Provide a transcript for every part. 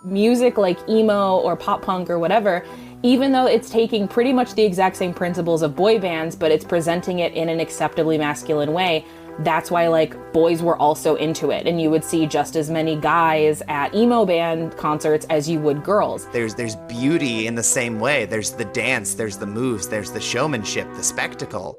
music like emo or pop punk or whatever, even though it's taking pretty much the exact same principles of boy bands, but it's presenting it in an acceptably masculine way, that's why like boys were also into it. And you would see just as many guys at emo band concerts as you would girls. There's beauty in the same way. There's the dance, there's the moves, there's the showmanship, the spectacle.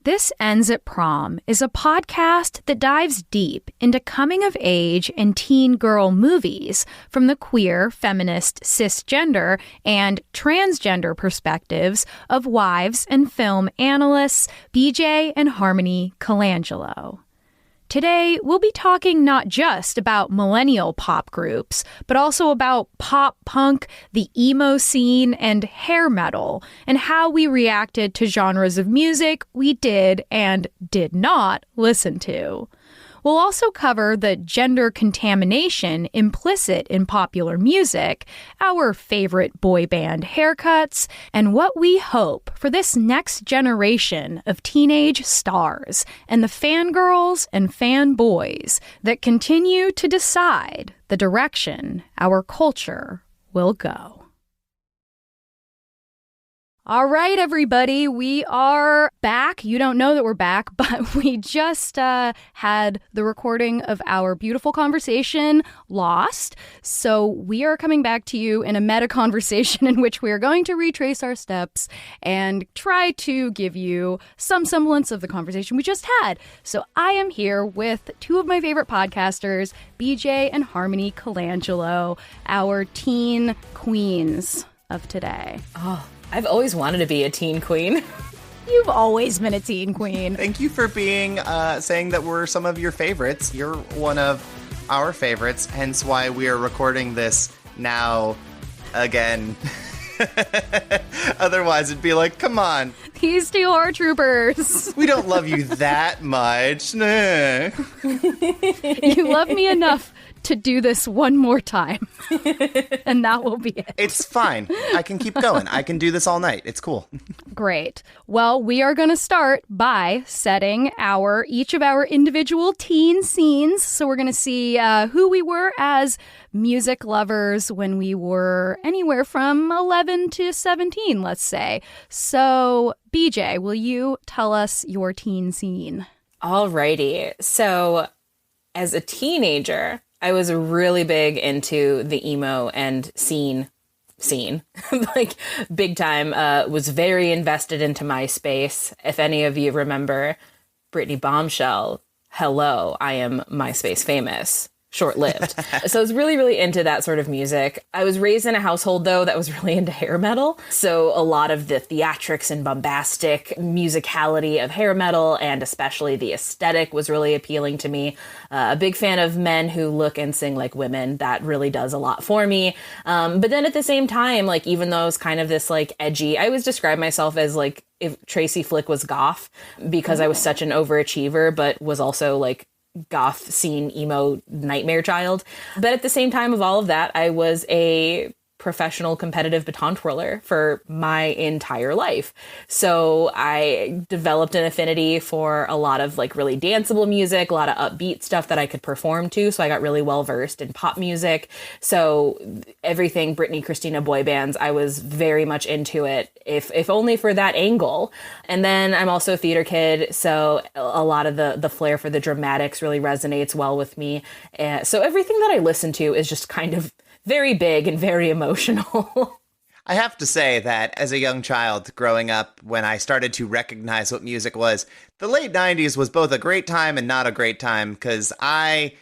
This Ends at Prom is a podcast that dives deep into coming-of-age and teen girl movies from the queer, feminist, cisgender, and transgender perspectives of wives and film analysts BJ and Harmony Colangelo. Today, we'll be talking not just about millennial pop groups, but also about pop punk, the emo scene, and hair metal, and how we reacted to genres of music we did and did not listen to. We'll also cover the gender contamination implicit in popular music, our favorite boy band haircuts, and what we hope for this next generation of teenage stars and the fangirls and fanboys that continue to decide the direction our culture will go. All right, everybody, we are back. You don't know that we're back, but we just had the recording of our beautiful conversation lost. So we are coming back to you in a meta conversation in which we are going to retrace our steps and try to give you some semblance of the conversation we just had. So I am here with two of my favorite podcasters, BJ and Harmony Colangelo, our teen queens of today. Oh, I've always wanted to be a teen queen. You've always been a teen queen. Thank you for being saying that we're some of your favorites. You're one of our favorites, hence why we are recording this now again. Otherwise, it'd be like, come on. These two are troopers. We don't love you that much. Nah. You love me enough to do this one more time. And that will be it. It's fine. I can keep going. I can do this all night. It's cool. Great. Well, we are going to start by setting each of our individual teen scenes. So we're going to see who we were as music lovers when we were anywhere from 11 to 17, let's say. So, BJ, will you tell us your teen scene? Alrighty. So, as a teenager, I was really big into the emo and scene, like big time, was very invested into MySpace. If any of you remember Britney Bombshell, hello, I am MySpace famous. Short-lived. So I was really, really into that sort of music. I was raised in a household, though, that was really into hair metal. So a lot of the theatrics and bombastic musicality of hair metal, and especially the aesthetic, was really appealing to me. A big fan of men who look and sing like women. That really does a lot for me. But then at the same time, like, even though I was kind of this like edgy, I always describe myself as like if Tracy Flick was goth, because I was such an overachiever, but was also like goth scene emo nightmare child. But at the same time of all of that, I was a professional competitive baton twirler for my entire life. So I developed an affinity for a lot of like really danceable music, a lot of upbeat stuff that I could perform to. So I got really well versed in pop music. So everything Britney, Christina boy bands, I was very much into it, if only for that angle. And then I'm also a theater kid, so a lot of the flair for the dramatics really resonates well with me. So everything that I listen to is just kind of very big and very emotional. I have to say that as a young child growing up, when I started to recognize what music was, the late 90s was both a great time and not a great time, because I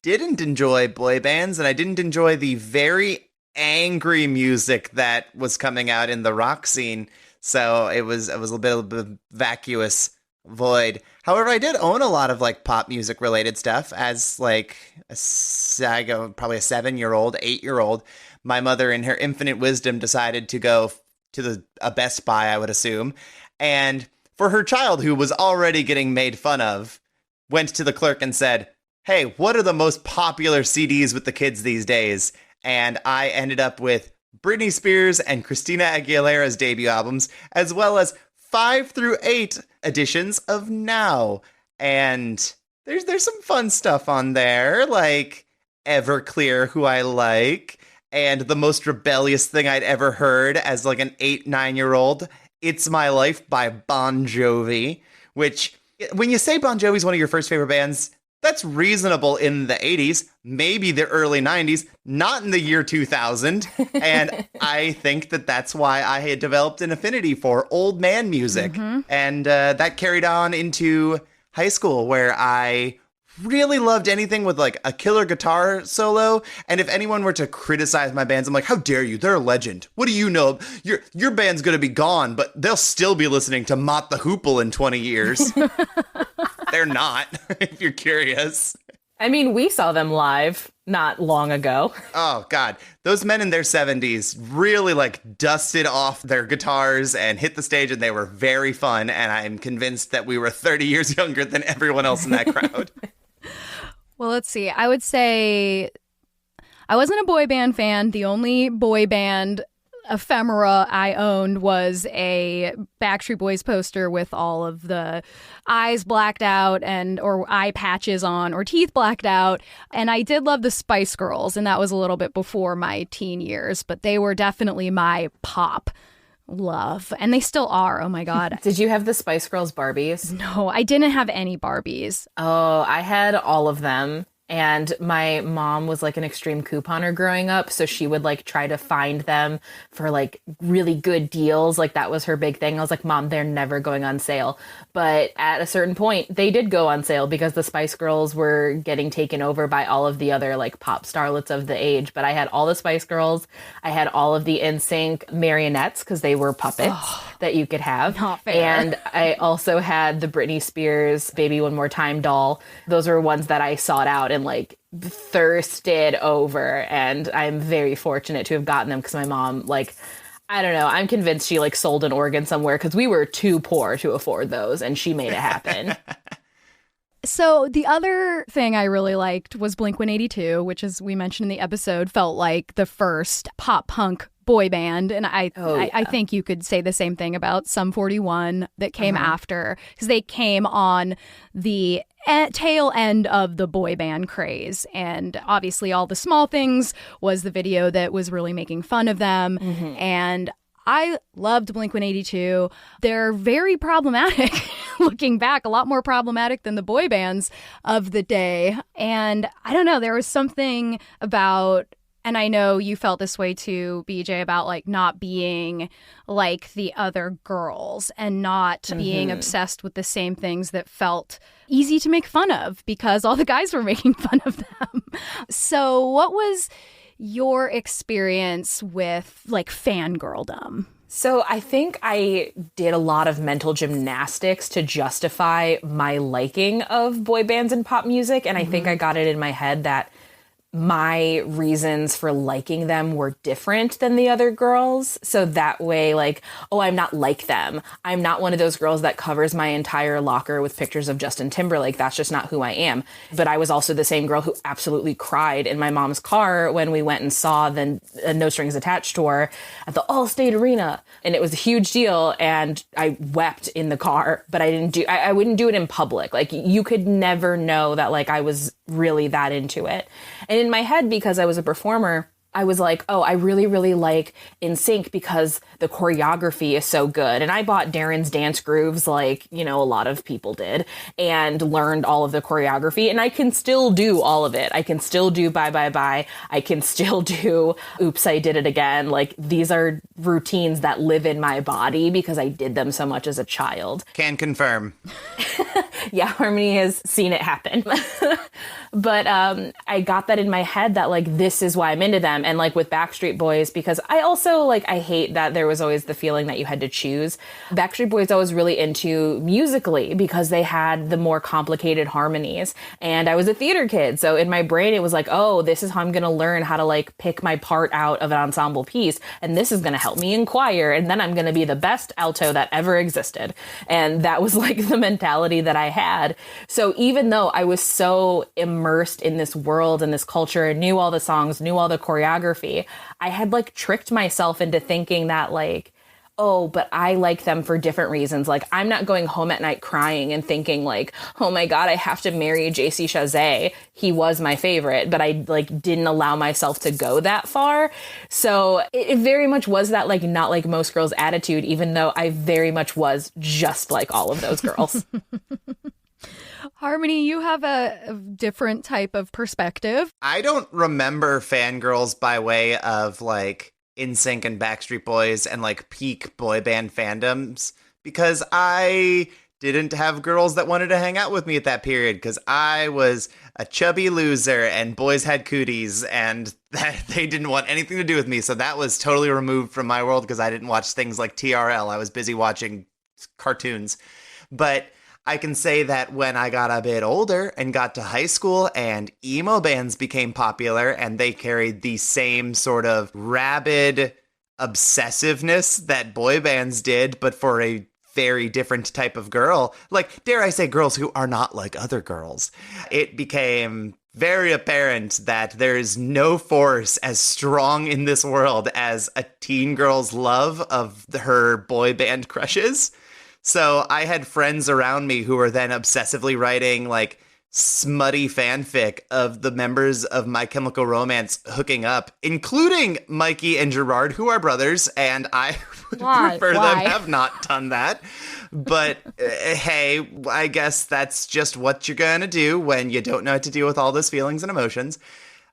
didn't enjoy boy bands and I didn't enjoy the very angry music that was coming out in the rock scene. So it was a little bit of a vacuous void. However, I did own a lot of like pop music related stuff as like probably a 7-year-old, 8-year-old. My mother, in her infinite wisdom, decided to go to a Best Buy, I would assume, and for her child, who was already getting made fun of, went to the clerk and said, "Hey, what are the most popular CDs with the kids these days?" And I ended up with Britney Spears and Christina Aguilera's debut albums, as well as 5 through 8 editions of Now. And there's some fun stuff on there, like ever clear who I like. And the most rebellious thing I'd ever heard as like an 8-9-year-old, It's My Life by Bon Jovi, which when you say Bon Jovi's one of your first favorite bands, that's reasonable in the 80s, maybe the early 90s, not in the year 2000. And I think that that's why I had developed an affinity for old man music. And that carried on into high school, where I really loved anything with like a killer guitar solo. And if anyone were to criticize my bands, I'm like, how dare you? They're a legend. What do you know? Your band's going to be gone, but they'll still be listening to Mott the Hoople in 20 years. They're not, if you're curious. I mean, we saw them live not long ago. Oh, God. Those men in their 70s really like dusted off their guitars and hit the stage, and they were very fun. And I'm convinced that we were 30 years younger than everyone else in that crowd. Well, let's see. I would say I wasn't a boy band fan. The only boy band ephemera I owned was a Backstreet Boys poster with all of the eyes blacked out or eye patches on or teeth blacked out. And I did love the Spice Girls, and that was a little bit before my teen years, but they were definitely my pop love. And they still are. Oh my God. Did you have the Spice Girls Barbies? No, I didn't have any Barbies. Oh, I had all of them. And my mom was like an extreme couponer growing up. So she would like try to find them for like really good deals. Like that was her big thing. I was like, Mom, they're never going on sale. But at a certain point, they did go on sale because the Spice Girls were getting taken over by all of the other like pop starlets of the age. But I had all the Spice Girls. I had all of the NSYNC marionettes because they were puppets that you could have. Not fair. And I also had the Britney Spears Baby One More Time doll. Those were ones that I sought out and like thirsted over, and I'm very fortunate to have gotten them because my mom, like, I don't know, I'm convinced she like sold an organ somewhere because we were too poor to afford those, and she made it happen. So the other thing I really liked was Blink-182, which, as we mentioned in the episode, felt like the first pop punk boy band. And I think you could say the same thing about Sum 41 that came after, because they came on the tail end of the boy band craze. And obviously All the Small Things was the video that was really making fun of them. And I loved Blink-182. They're very problematic, looking back, a lot more problematic than the boy bands of the day. And I don't know, there was something about, and I know you felt this way too, BJ, about like not being like the other girls and not being obsessed with the same things that felt easy to make fun of because all the guys were making fun of them. So what was your experience with like fangirldom? So I think I did a lot of mental gymnastics to justify my liking of boy bands and pop music. And I think I got it in my head that my reasons for liking them were different than the other girls. So that way, like, oh, I'm not like them. I'm not one of those girls that covers my entire locker with pictures of Justin Timberlake. That's just not who I am. But I was also the same girl who absolutely cried in my mom's car when we went and saw the No Strings Attached tour at the Allstate Arena. And it was a huge deal. And I wept in the car, but I wouldn't do it in public. Like, you could never know that, like, I was really that into it. And in my head, because I was a performer, I was like, oh, I really, really like NSYNC because the choreography is so good. And I bought Darren's Dance Grooves like, you know, a lot of people did, and learned all of the choreography. And I can still do all of it. I can still do Bye Bye Bye. I can still do Oops, I Did It Again. Like, these are routines that live in my body because I did them so much as a child. Can confirm. Yeah, Harmony has seen it happen. But I got that in my head that, like, this is why I'm into them. And, like, with Backstreet Boys, because I also, like, I hate that there was always the feeling that you had to choose. Backstreet Boys I was really into musically because they had the more complicated harmonies. And I was a theater kid. So in my brain, it was like, oh, this is how I'm going to learn how to, like, pick my part out of an ensemble piece. And this is going to help me in choir. And then I'm going to be the best alto that ever existed. And that was, like, the mentality that I had. So even though I was so immersed in this world and this culture and knew all the songs, knew all the choreography, I had like tricked myself into thinking that like, oh, but I like them for different reasons. Like, I'm not going home at night crying and thinking like, oh my God, I have to marry JC Chazé. He was my favorite, but I like didn't allow myself to go that far. So it very much was that like not like most girls attitude, even though I very much was just like all of those girls. Harmony, you have a different type of perspective. I don't remember fangirls by way of like NSYNC and Backstreet Boys and like peak boy band fandoms because I didn't have girls that wanted to hang out with me at that period because I was a chubby loser and boys had cooties and that they didn't want anything to do with me. So that was totally removed from my world because I didn't watch things like TRL. I was busy watching cartoons. But I can say that when I got a bit older and got to high school and emo bands became popular and they carried the same sort of rabid obsessiveness that boy bands did, but for a very different type of girl, like, dare I say, girls who are not like other girls, it became very apparent that there is no force as strong in this world as a teen girl's love of her boy band crushes. So I had friends around me who were then obsessively writing like smutty fanfic of the members of My Chemical Romance hooking up, including Mikey and Gerard, who are brothers, and I would prefer them have not done that. But hey, I guess that's just what you're gonna do when you don't know how to deal with all those feelings and emotions.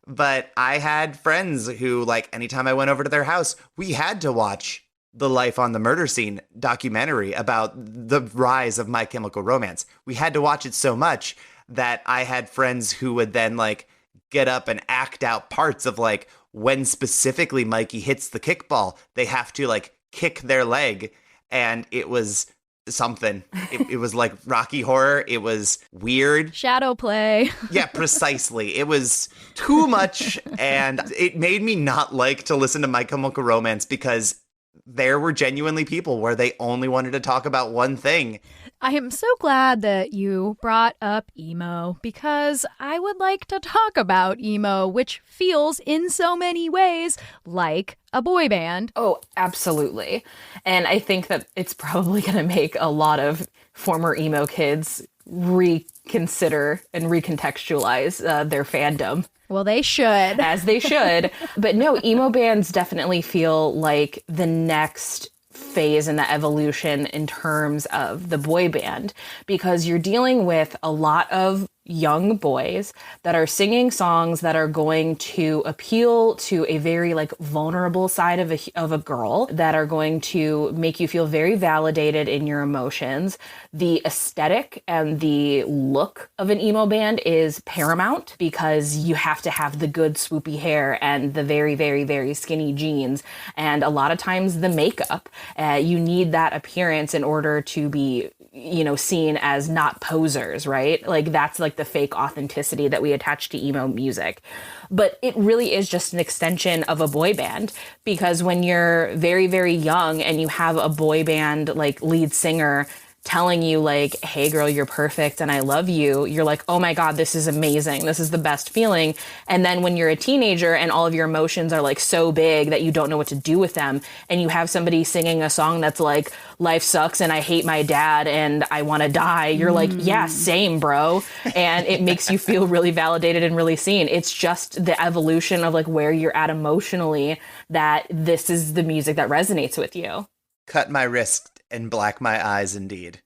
But I had friends who, like, anytime I went over to their house, we had to watch the Life on the Murder Scene documentary about the rise of My Chemical Romance. We had to watch it so much that I had friends who would then like get up and act out parts of like when specifically Mikey hits the kickball, they have to like kick their leg. And it was something. It was like Rocky Horror. It was weird. Shadow play. Yeah, precisely. It was too much. And it made me not like to listen to My Chemical Romance because there were genuinely people where they only wanted to talk about one thing. I am so glad that you brought up emo because I would like to talk about emo, which feels in so many ways like a boy band. Oh, absolutely. And I think that it's probably going to make a lot of former emo kids reconsider and recontextualize their fandom. Well, they should. As they should. But no, emo bands definitely feel like the next phase in the evolution in terms of the boy band, because you're dealing with a lot of young boys that are singing songs that are going to appeal to a very like vulnerable side of a girl, that are going to make you feel very validated in your emotions. The aesthetic and the look of an emo band is paramount because you have to have the good swoopy hair and the very, very, very skinny jeans. And a lot of times the makeup, you need that appearance in order to be, seen as not posers, right? Like that's like the fake authenticity that we attach to emo music. But it really is just an extension of a boy band, because when you're very, very young and you have a boy band like lead singer telling you like, hey girl, you're perfect and I love you, you're like, oh my God, this is amazing. This is the best feeling. And then when you're a teenager and all of your emotions are like so big that you don't know what to do with them, and you have somebody singing a song that's like, life sucks and I hate my dad and I want to die, you're like, yeah, same, bro. And it makes you feel really validated and really seen. It's just the evolution of like where you're at emotionally, that this is the music that resonates with you. Cut my wrist and black my eyes, indeed.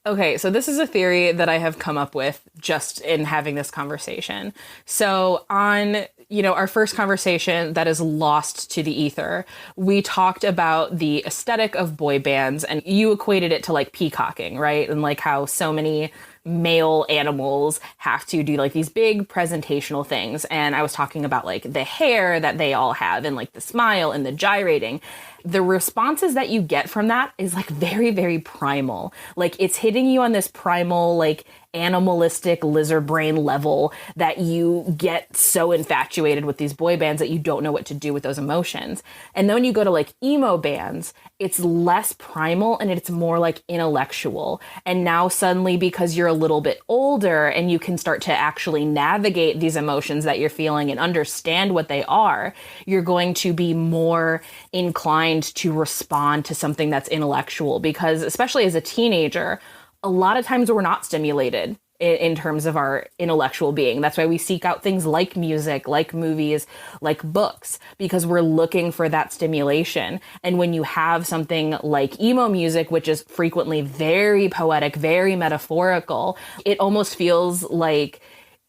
Okay, so this is a theory that I have come up with just in having this conversation. So on, our first conversation that is lost to the ether, we talked about the aesthetic of boy bands, and you equated it to like peacocking, right? And like how so many male animals have to do like these big presentational things. And I was talking about like the hair that they all have and like the smile and the gyrating. The responses that you get from that is like very, very primal. Like it's hitting you on this primal, like animalistic lizard brain level that you get so infatuated with these boy bands that you don't know what to do with those emotions. And then when you go to like emo bands, it's less primal and it's more like intellectual. And now suddenly, because you're a little bit older and you can start to actually navigate these emotions that you're feeling and understand what they are, you're going to be more inclined to respond to something that's intellectual. Because especially as a teenager, a lot of times we're not stimulated in terms of our intellectual being. That's why we seek out things like music, like movies, like books, because we're looking for that stimulation. And when you have something like emo music, which is frequently very poetic, very metaphorical, it almost feels like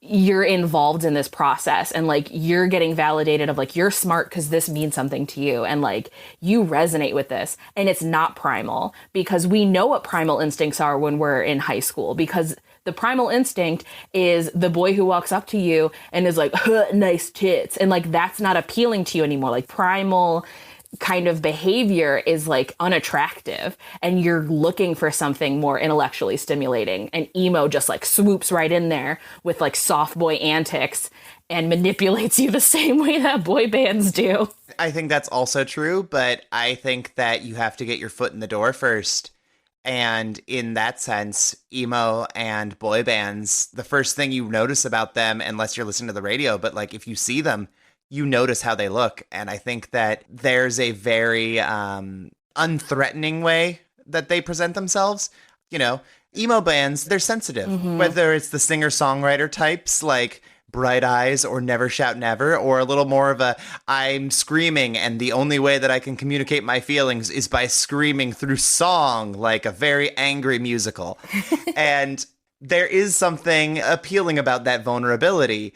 you're involved in this process and like you're getting validated of like you're smart because this means something to you and like you resonate with this. And it's not primal, because we know what primal instincts are when we're in high school, because the primal instinct is the boy who walks up to you and is like, huh, nice tits. And like, that's not appealing to you anymore. Like primal kind of behavior is like unattractive and you're looking for something more intellectually stimulating. And emo just like swoops right in there with like soft boy antics and manipulates you the same way that boy bands do. I think that's also true, but I think that you have to get your foot in the door first. And in that sense, emo and boy bands, the first thing you notice about them, unless you're listening to the radio, but like if you see them, you notice how they look. And I think that there's a very unthreatening way that they present themselves. You know, emo bands, they're sensitive, whether it's the singer-songwriter types like Bright Eyes or Never Shout Never, or a little more of a I'm screaming and the only way that I can communicate my feelings is by screaming through song, like a very angry musical. And there is something appealing about that vulnerability.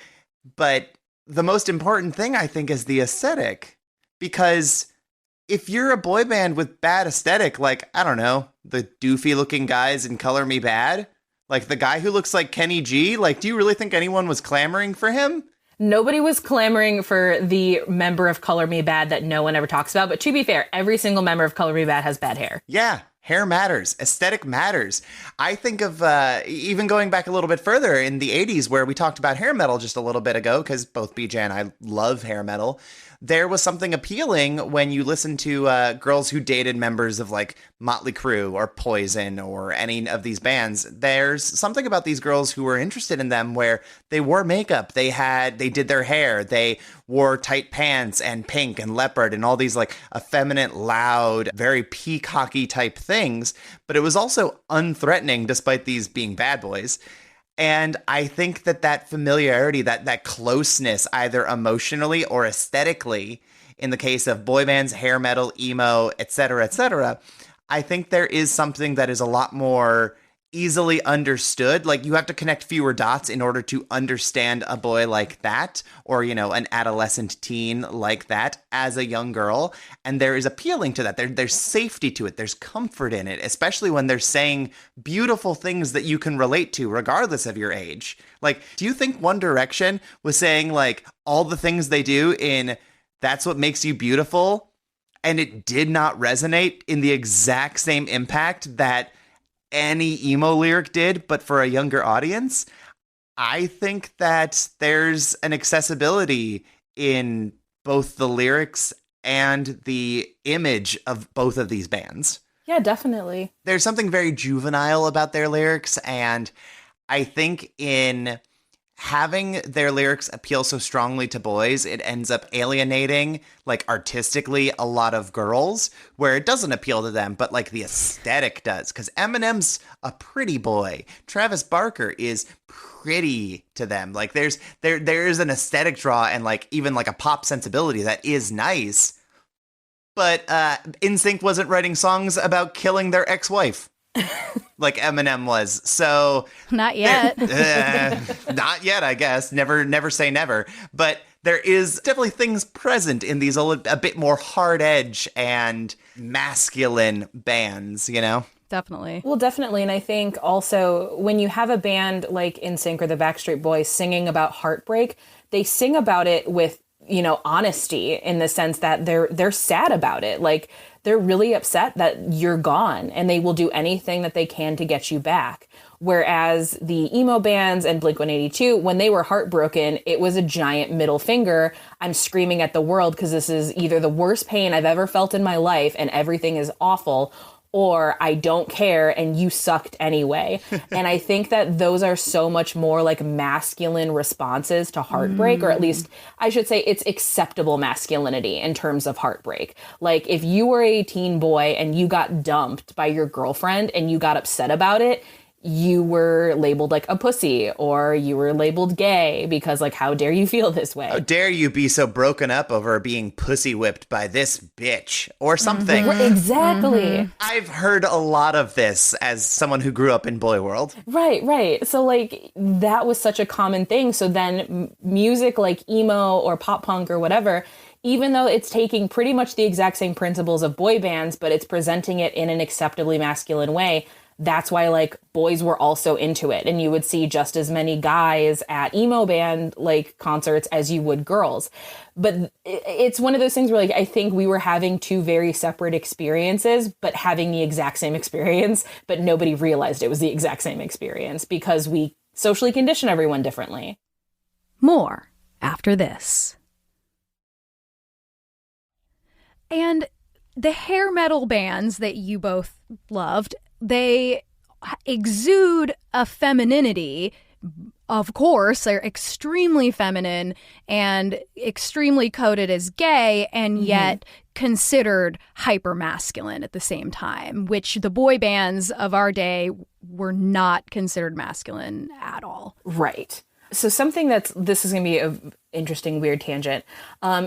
But the most important thing, I think, is the aesthetic. Because if you're a boy band with bad aesthetic, like, I don't know, the doofy looking guys in Color Me Bad, like the guy who looks like Kenny G, like, do you really think anyone was clamoring for him? Nobody was clamoring for the member of Color Me Bad that no one ever talks about. But to be fair, every single member of Color Me Bad has bad hair. Yeah, hair matters. Aesthetic matters. I think of even going back a little bit further in the 80s where we talked about hair metal just a little bit ago, because both BJ and I love hair metal. There was something appealing when you listen to girls who dated members of like Motley Crue or Poison or any of these bands. There's something about these girls who were interested in them where they wore makeup, they did their hair, they wore tight pants and pink and leopard and all these like effeminate, loud, very peacocky type things. But it was also unthreatening despite these being bad boys. And I think that familiarity, that closeness, either emotionally or aesthetically, in the case of boy bands, hair metal, emo, etc., I think there is something that is a lot more easily understood. Like, you have to connect fewer dots in order to understand a boy like that, or, you know, an adolescent teen like that as a young girl. And there is appealing to that. There's safety to it. There's comfort in it, especially when they're saying beautiful things that you can relate to regardless of your age. Like, do you think One Direction was saying like all the things they do in That's What Makes You Beautiful, and it did not resonate in the exact same impact that any emo lyric did, but for a younger audience? I think that there's an accessibility in both the lyrics and the image of both of these bands. Yeah, definitely. There's something very juvenile about their lyrics, and I think in having their lyrics appeal so strongly to boys, it ends up alienating, like, artistically a lot of girls, where it doesn't appeal to them, but like the aesthetic does. Because Eminem's a pretty boy. Travis Barker is pretty to them. Like, there is an aesthetic draw and like even like a pop sensibility that is nice. But NSYNC wasn't writing songs about killing their ex-wife like Eminem was. So not yet. Not yet, I guess. Never say never. But there is definitely things present in these a bit more hard edge and masculine bands, you know? Definitely. Well, definitely. And I think also when you have a band like NSYNC or the Backstreet Boys singing about heartbreak, they sing about it with, you know, honesty, in the sense that they're sad about it. Like, they're really upset that you're gone and they will do anything that they can to get you back. Whereas the emo bands and Blink-182, when they were heartbroken, it was a giant middle finger. I'm screaming at the world because this is either the worst pain I've ever felt in my life and everything is awful, or I don't care and you sucked anyway. And I think that those are so much more like masculine responses to heartbreak, or at least I should say it's acceptable masculinity in terms of heartbreak. Like if you were a teen boy and you got dumped by your girlfriend and you got upset about it, you were labeled like a pussy, or you were labeled gay because like, how dare you feel this way? How dare you be so broken up over being pussy whipped by this bitch or something. Exactly. I've heard a lot of this as someone who grew up in boy world. Right. So like that was such a common thing. So then music like emo or pop punk or whatever, even though it's taking pretty much the exact same principles of boy bands, but it's presenting it in an acceptably masculine way. That's why like boys were also into it. And you would see just as many guys at emo band like concerts as you would girls. But it's one of those things where like, I think we were having two very separate experiences, but having the exact same experience, but nobody realized it was the exact same experience because we socially condition everyone differently. More after this. And the hair metal bands that you both loved, they exude a femininity. Of course, they're extremely feminine and extremely coded as gay and yet considered hyper-masculine at the same time, which the boy bands of our day were not considered masculine at all. Right. So something this is going to be an interesting, weird tangent.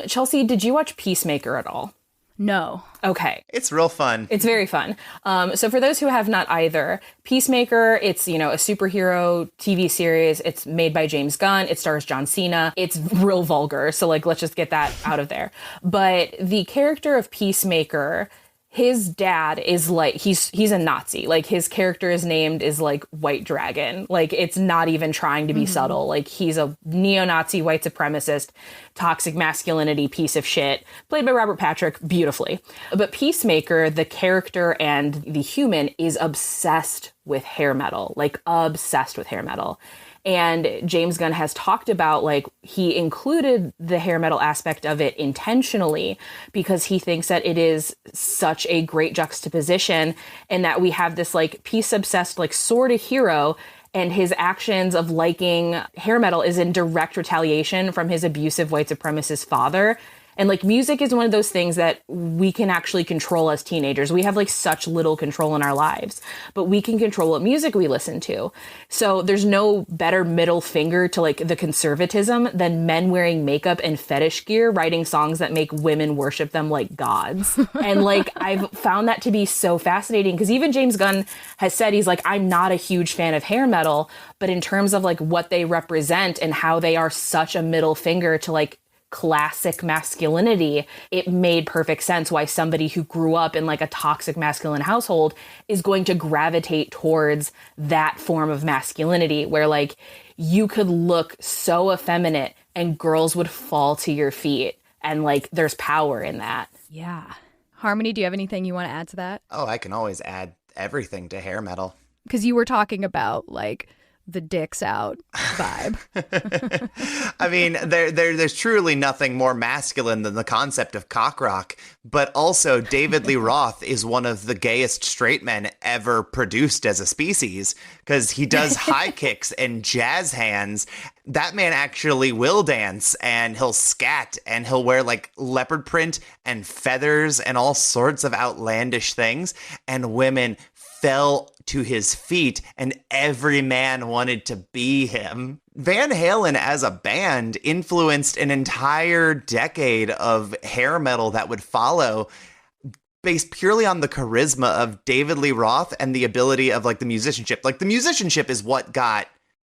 Chelsey, did you watch Peacemaker at all? No. Okay. It's real fun. It's very fun. So for those who have not either, Peacemaker, it's, you know, a superhero TV series. It's made by James Gunn. It stars John Cena. It's real vulgar. So like, let's just get that out of there. But the character of Peacemaker, his dad is like, he's a Nazi. Like his character is named is like White Dragon. Like it's not even trying to be subtle. Like he's a neo-Nazi white supremacist, toxic masculinity piece of shit, played by Robert Patrick beautifully. But Peacemaker, the character and the human, is obsessed with hair metal, like obsessed with hair metal. And James Gunn has talked about, like, he included the hair metal aspect of it intentionally because he thinks that it is such a great juxtaposition and that we have this, like, peace-obsessed, like, sort of hero, and his actions of liking hair metal is in direct retaliation from his abusive white supremacist father. And like music is one of those things that we can actually control as teenagers. We have like such little control in our lives, but we can control what music we listen to. So there's no better middle finger to like the conservatism than men wearing makeup and fetish gear, writing songs that make women worship them like gods. And like, I've found that to be so fascinating because even James Gunn has said, he's like, I'm not a huge fan of hair metal, but in terms of like what they represent and how they are such a middle finger to like classic masculinity, it made perfect sense why somebody who grew up in like a toxic masculine household is going to gravitate towards that form of masculinity where like you could look so effeminate and girls would fall to your feet, and like there's power in that. Yeah. Harmony, do you have anything you want to add to that? Oh, I can always add everything to hair metal. Because you were talking about like the dicks out vibe. I mean, there's truly nothing more masculine than the concept of cock rock, but also David Lee Roth is one of the gayest straight men ever produced as a species because he does high kicks and jazz hands. That man actually will dance and he'll scat and he'll wear like leopard print and feathers and all sorts of outlandish things. And women fell to his feet and every man wanted to be him. Van Halen as a band influenced an entire decade of hair metal that would follow based purely on the charisma of David Lee Roth and the ability of like the musicianship. Like the musicianship is what got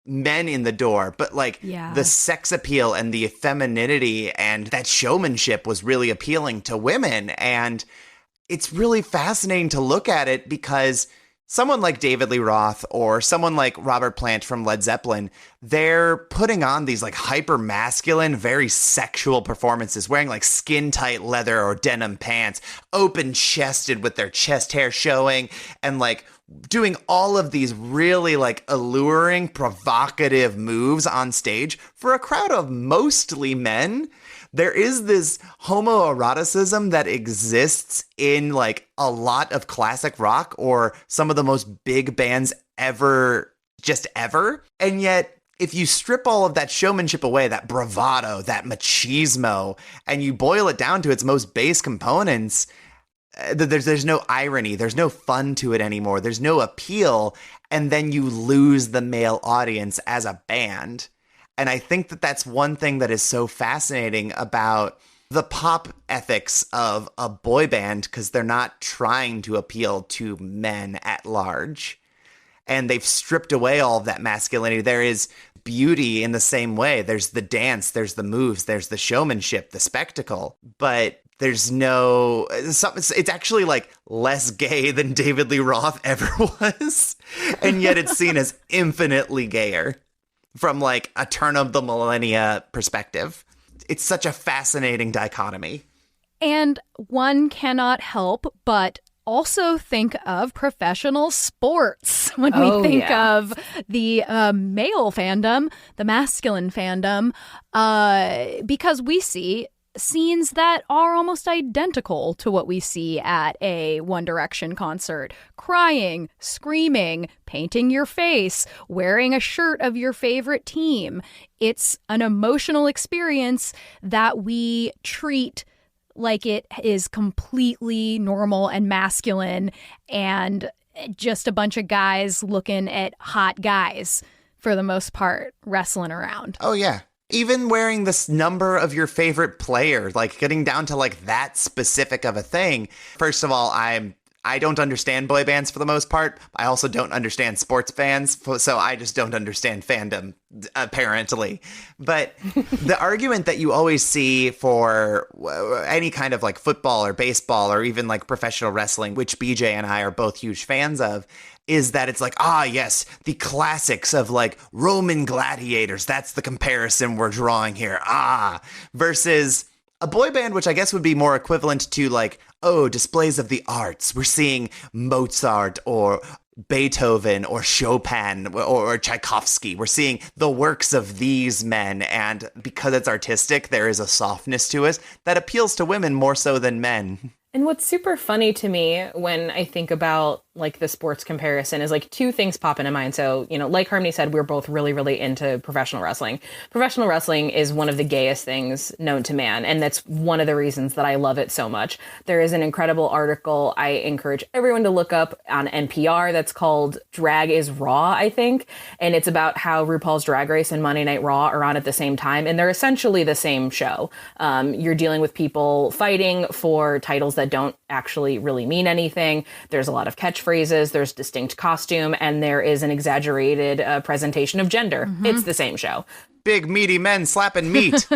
men in the door, but like the sex appeal and the femininity and that showmanship was really appealing to women. And it's really fascinating to look at it because someone like David Lee Roth or someone like Robert Plant from Led Zeppelin, they're putting on these like hyper masculine, very sexual performances, wearing like skin tight leather or denim pants, open chested with their chest hair showing and like doing all of these really like alluring, provocative moves on stage for a crowd of mostly men. There is this homoeroticism that exists in like a lot of classic rock or some of the most big bands ever, just ever. And yet, if you strip all of that showmanship away, that bravado, that machismo, and you boil it down to its most base components, there's no irony, there's no fun to it anymore, there's no appeal, and then you lose the male audience as a band. And I think that that's one thing that is so fascinating about the pop ethics of a boy band, because they're not trying to appeal to men at large. And they've stripped away all of that masculinity. There is beauty in the same way. There's the dance, there's the moves, there's the showmanship, the spectacle. But there's no, it's actually like less gay than David Lee Roth ever was. And yet it's seen as infinitely gayer from like a turn of the millennia perspective. It's such a fascinating dichotomy. And one cannot help but also think of professional sports when we think of the male fandom, the masculine fandom, because we see scenes that are almost identical to what we see at a One Direction concert. Crying, screaming, painting your face, wearing a shirt of your favorite team. It's an emotional experience that we treat like it is completely normal and masculine and just a bunch of guys looking at hot guys, for the most part, wrestling around. Oh, yeah. Even wearing this number of your favorite player, like getting down to like that specific of a thing. First of all, I don't understand boy bands for the most part. I also don't understand sports fans, so I just don't understand fandom, apparently. But the argument that you always see for any kind of like football or baseball or even like professional wrestling, which BJ and I are both huge fans of, is that it's like, yes, the classics of like Roman gladiators. That's the comparison we're drawing here. Versus a boy band, which I guess would be more equivalent to like, displays of the arts. We're seeing Mozart or Beethoven or Chopin or Tchaikovsky. We're seeing the works of these men. And because it's artistic, there is a softness to it that appeals to women more so than men. And what's super funny to me when I think about like the sports comparison is like two things pop into mind. So, like Harmony said, we're both really, really into professional wrestling. Professional wrestling is one of the gayest things known to man. And that's one of the reasons that I love it so much. There is an incredible article I encourage everyone to look up on NPR that's called Drag is Raw, I think. And it's about how RuPaul's Drag Race and Monday Night Raw are on at the same time. And they're essentially the same show. You're dealing with people fighting for titles that don't actually really mean anything. There's a lot of catchphrases, there's distinct costume, and there is an exaggerated presentation of gender. Mm-hmm. It's the same show. Big meaty men slapping meat.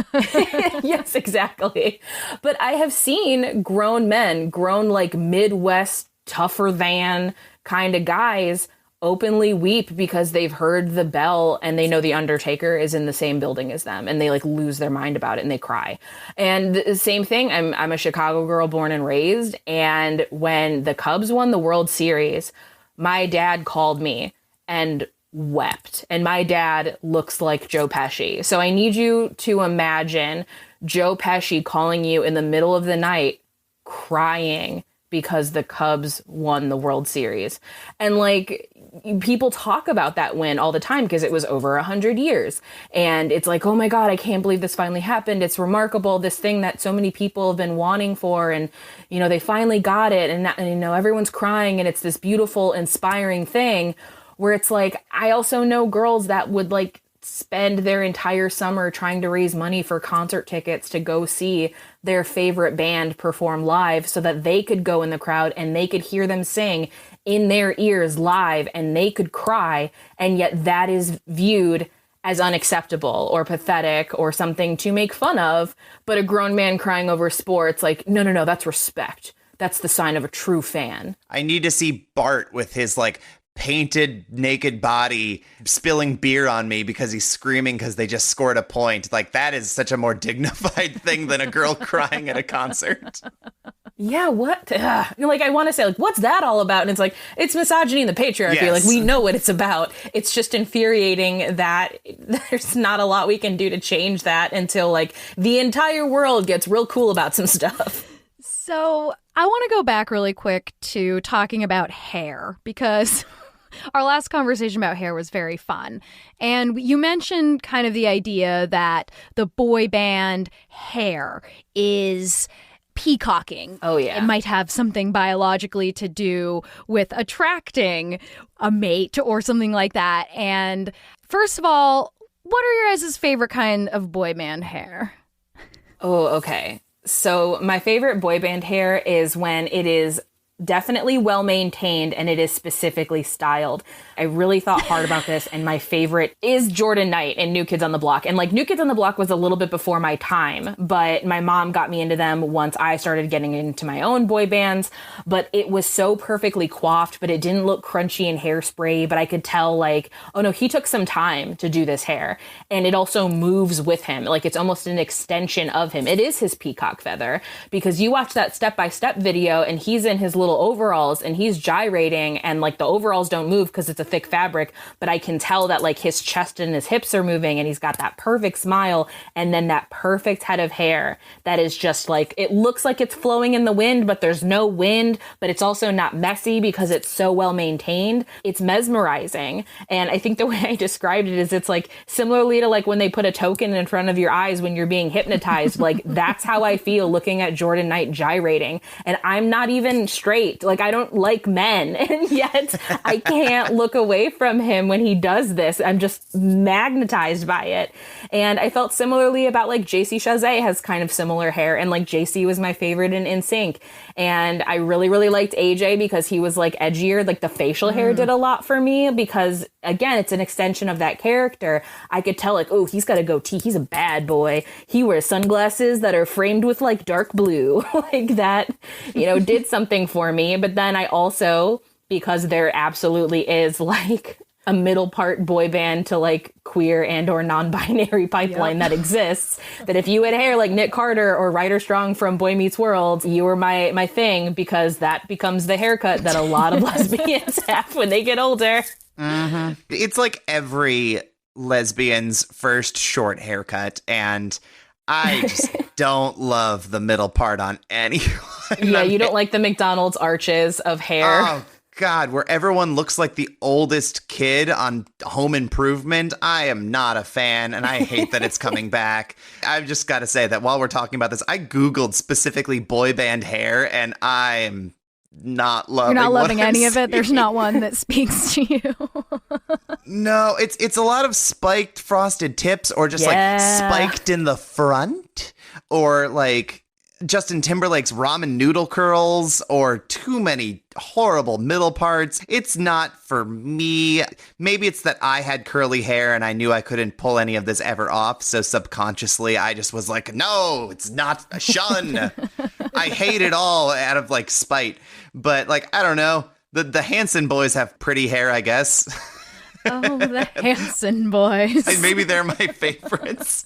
Yes, exactly. But I have seen grown men, like Midwest, tougher than kind of guys, openly weep because they've heard the bell and they know the Undertaker is in the same building as them, and they like lose their mind about it and they cry. And the same thing, I'm a Chicago girl born and raised, and when the Cubs won the World Series, my dad called me and wept. And my dad looks like Joe Pesci. So I need you to imagine Joe Pesci calling you in the middle of the night crying because the Cubs won the World Series. And like, people talk about that win all the time because it was over 100 years. And it's like, oh my God, I can't believe this finally happened. It's remarkable. This thing that so many people have been wanting for. And, they finally got it. And, everyone's crying. And it's this beautiful, inspiring thing where it's like, I also know girls that would like spend their entire summer trying to raise money for concert tickets to go see their favorite band perform live so that they could go in the crowd and they could hear them sing in their ears live and they could cry. And yet that is viewed as unacceptable or pathetic or something to make fun of. But a grown man crying over sports, like, no, that's respect. That's the sign of a true fan. I need to see Bart with his like painted naked body spilling beer on me because he's screaming because they just scored a point. Like, that is such a more dignified thing than a girl crying at a concert. Yeah, what? Ugh. Like, I want to say, like, what's that all about? And it's like, it's misogyny and the patriarchy. Yes. Like, we know what it's about. It's just infuriating that there's not a lot we can do to change that until, like, the entire world gets real cool about some stuff. So I want to go back really quick to talking about hair, because our last conversation about hair was very fun. And you mentioned kind of the idea that the boy band hair is peacocking. Oh, yeah. It might have something biologically to do with attracting a mate or something like that. And first of all, what are your guys' favorite kind of boy band hair? Oh, okay. So my favorite boy band hair is when it is definitely well maintained and it is specifically styled. I really thought hard about this, and my favorite is Jordan Knight and New Kids on the Block. And like New Kids on the Block was a little bit before my time, but my mom got me into them once I started getting into my own boy bands. But it was so perfectly coiffed, but it didn't look crunchy and hairspray. But I could tell, like, oh no, he took some time to do this hair. And it also moves with him. Like, it's almost an extension of him. It is his peacock feather, because you watch that step-by-step video and he's in his little overalls and he's gyrating, and like the overalls don't move because it's a thick fabric, but I can tell that like his chest and his hips are moving, and he's got that perfect smile and then that perfect head of hair that is just like, it looks like it's flowing in the wind, but there's no wind, but it's also not messy because it's so well maintained. It's mesmerizing. And I think the way I described it is, it's like similarly to like when they put a token in front of your eyes when you're being hypnotized. Like, that's how I feel looking at Jordan Knight gyrating. And I'm not even straight. Like, I don't like men, and yet I can't look away from him when he does this. I'm just magnetized by it. And I felt similarly about like JC Chazé has kind of similar hair, and like JC was my favorite in NSYNC. And I really, really liked AJ because he was like edgier. Like the facial hair did a lot for me because, again, it's an extension of that character. I could tell like, oh, he's got a goatee. He's a bad boy. He wears sunglasses that are framed with like dark blue. Like that, you know, did something for me. But then I also, because there absolutely is like a middle part boy band to like queer and or non-binary pipeline that exists, that if you had hair like Nick Carter or Ryder Strong from Boy Meets World, you were my thing, because that becomes the haircut that a lot of lesbians have when they get older. Mm-hmm. It's like every lesbian's first short haircut, and I just don't love the middle part on anyone. Yeah, you don't like the McDonald's arches of hair. Oh, God, where everyone looks like the oldest kid on Home Improvement. I am not a fan, and I hate that it's coming back. I've just got to say that while we're talking about this, I Googled specifically boy band hair, and I'm not loving You're not loving any I'm of it? There's not one that speaks to you? No, it's a lot of spiked frosted tips, or just like spiked in the front, or like Justin Timberlake's ramen noodle curls, or too many horrible middle parts. It's not for me. Maybe it's that I had curly hair and I knew I couldn't pull any of this ever off, so subconsciously I just was like, no, it's not a shun. I hate it all out of like spite. But like, I don't know. The Hanson boys have pretty hair, I guess. Oh, the Hanson boys. Maybe they're my favorites.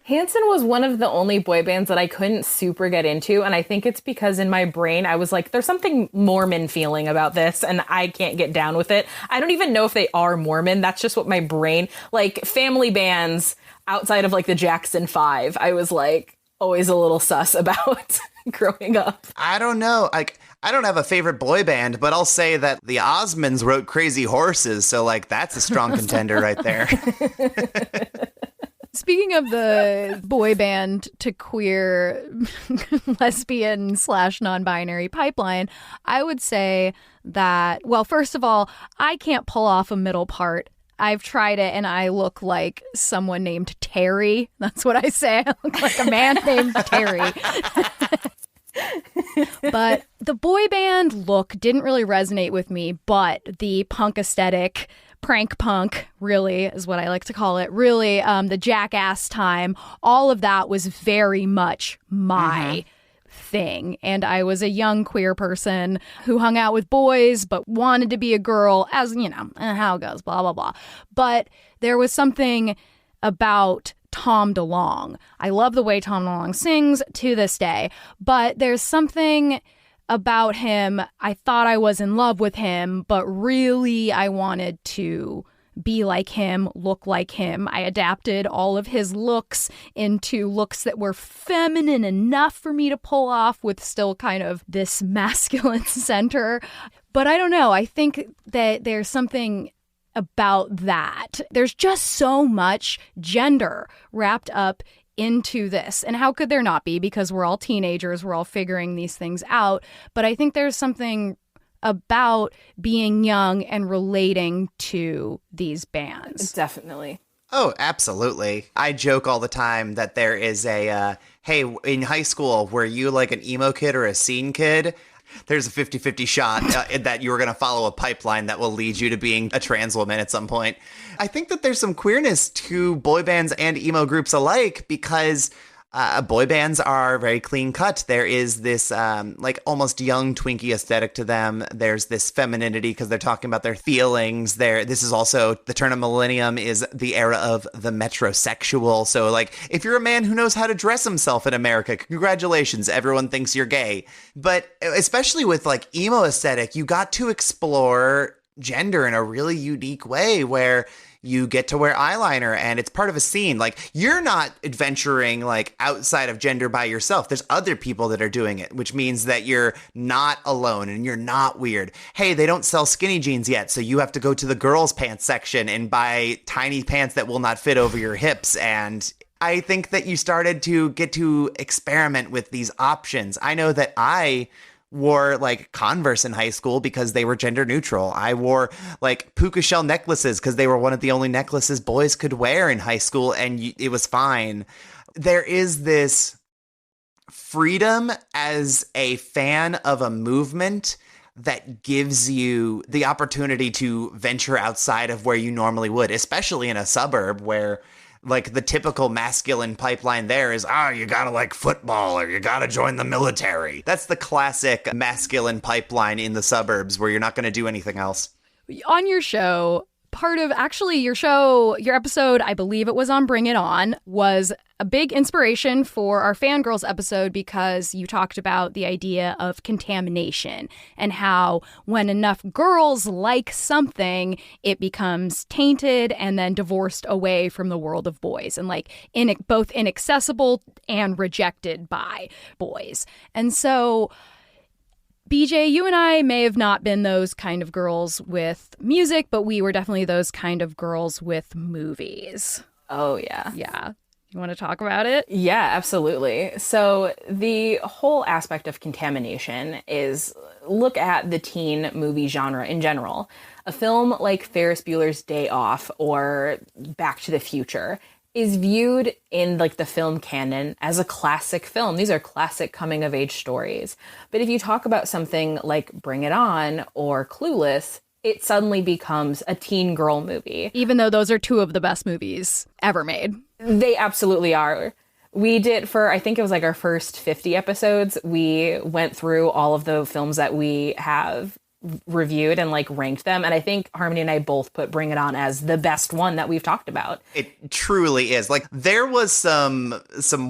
Hanson was one of the only boy bands that I couldn't super get into, and I think it's because in my brain I was like, there's something Mormon feeling about this, and I can't get down with it. I don't even know if they are Mormon. That's just what my brain, like family bands outside of like the Jackson 5, I was like always a little sus about growing up. I don't know. Like, I don't have a favorite boy band, but I'll say that the Osmonds wrote Crazy Horses, so like that's a strong contender right there. Speaking of the boy band to queer lesbian / non-binary pipeline, I would say that, well, first of all, I can't pull off a middle part. I've tried it and I look like someone named Terry. That's what I say. I look like a man named Terry. But the boy band look didn't really resonate with me, but the punk aesthetic, prank punk, really is what I like to call it, really, the jackass time, all of that was very much my thing. And I was a young queer person who hung out with boys but wanted to be a girl, as, you know, how it goes, blah, blah, blah. But there was something about Tom DeLonge. I love the way Tom DeLonge sings to this day, but there's something about him. I thought I was in love with him, but really I wanted to be like him, look like him. I adapted all of his looks into looks that were feminine enough for me to pull off with still kind of this masculine center. But I don't know. I think that there's something about that. There's just so much gender wrapped up into this. And how could there not be? Because we're all teenagers, we're all figuring these things out. But I think there's something about being young and relating to these bands. Definitely. Oh, absolutely. I joke all the time that there is a, hey, in high school, were you like an emo kid or a scene kid? There's a 50-50 shot that you're going to follow a pipeline that will lead you to being a trans woman at some point. I think that there's some queerness to boy bands and emo groups alike because boy bands are very clean cut. There is this like almost young Twinkie aesthetic to them. There's this femininity because they're talking about their feelings. This is also the turn of millennium is the era of the metrosexual. So like if you're a man who knows how to dress himself in America, congratulations, everyone thinks you're gay. But especially with like emo aesthetic, you got to explore gender in a really unique way where you get to wear eyeliner and it's part of a scene. Like you're not adventuring like outside of gender by yourself. There's other people that are doing it, which means that you're not alone and you're not weird. Hey, they don't sell skinny jeans yet, so you have to go to the girls' pants section and buy tiny pants that will not fit over your hips. And I think that you started to get to experiment with these options. I know that I wore like Converse in high school because they were gender neutral. I wore like puka shell necklaces because they were one of the only necklaces boys could wear in high school, and it was fine. There is this freedom as a fan of a movement that gives you the opportunity to venture outside of where you normally would, especially in a suburb where like the typical masculine pipeline there is, you gotta like football or you gotta join the military. That's the classic masculine pipeline in the suburbs where you're not gonna do anything else. On your show, part of actually your episode, I believe it was on Bring It On, was a big inspiration for our Fangirls episode because you talked about the idea of contamination and how when enough girls like something, it becomes tainted and then divorced away from the world of boys and like both inaccessible and rejected by boys. And so BJ, you and I may have not been those kind of girls with music, but we were definitely those kind of girls with movies. Oh, yeah. Yeah. You want to talk about it? Yeah, absolutely. So the whole aspect of contamination is look at the teen movie genre in general. A film like Ferris Bueller's Day Off or Back to the Future is viewed in like the film canon as a classic film. These are classic coming of age stories. But if you talk about something like Bring It On or Clueless, it suddenly becomes a teen girl movie. Even though those are two of the best movies ever made. They absolutely are. We did for, I think it was like our first 50 episodes, we went through all of the films that we have reviewed and like ranked them, and I think Harmony and I both put Bring It On as the best one that we've talked about. It truly is. Like there was some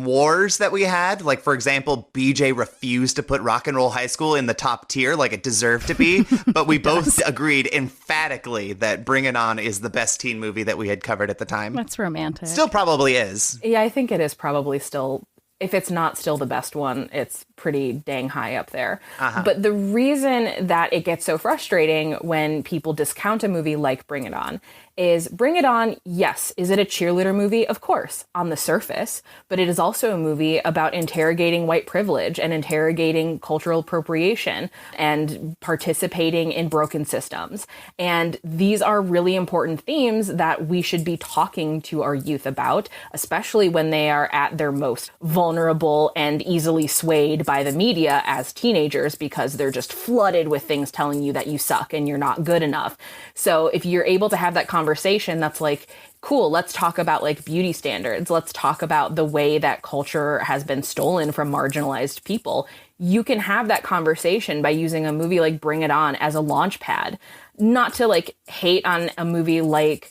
wars that we had, like for example BJ refused to put Rock and Roll High School in the top tier like it deserved to be, but we both agreed emphatically that Bring It On is the best teen movie that we had covered at the time. That's romantic. Still probably is. Yeah, I think it is probably still, if it's not still the best one, it's pretty dang high up there. But the reason that it gets so frustrating when people discount a movie like Bring It On is Bring It On, yes, is it a cheerleader movie? Of course, on the surface, but it is also a movie about interrogating white privilege and interrogating cultural appropriation and participating in broken systems. And these are really important themes that we should be talking to our youth about, especially when they are at their most vulnerable and easily swayed by the media as teenagers, because they're just flooded with things telling you that you suck and you're not good enough. So if you're able to have that conversation that's like, cool, let's talk about like beauty standards. Let's talk about the way that culture has been stolen from marginalized people. You can have that conversation by using a movie like Bring It On as a launch pad. Not to like hate on a movie like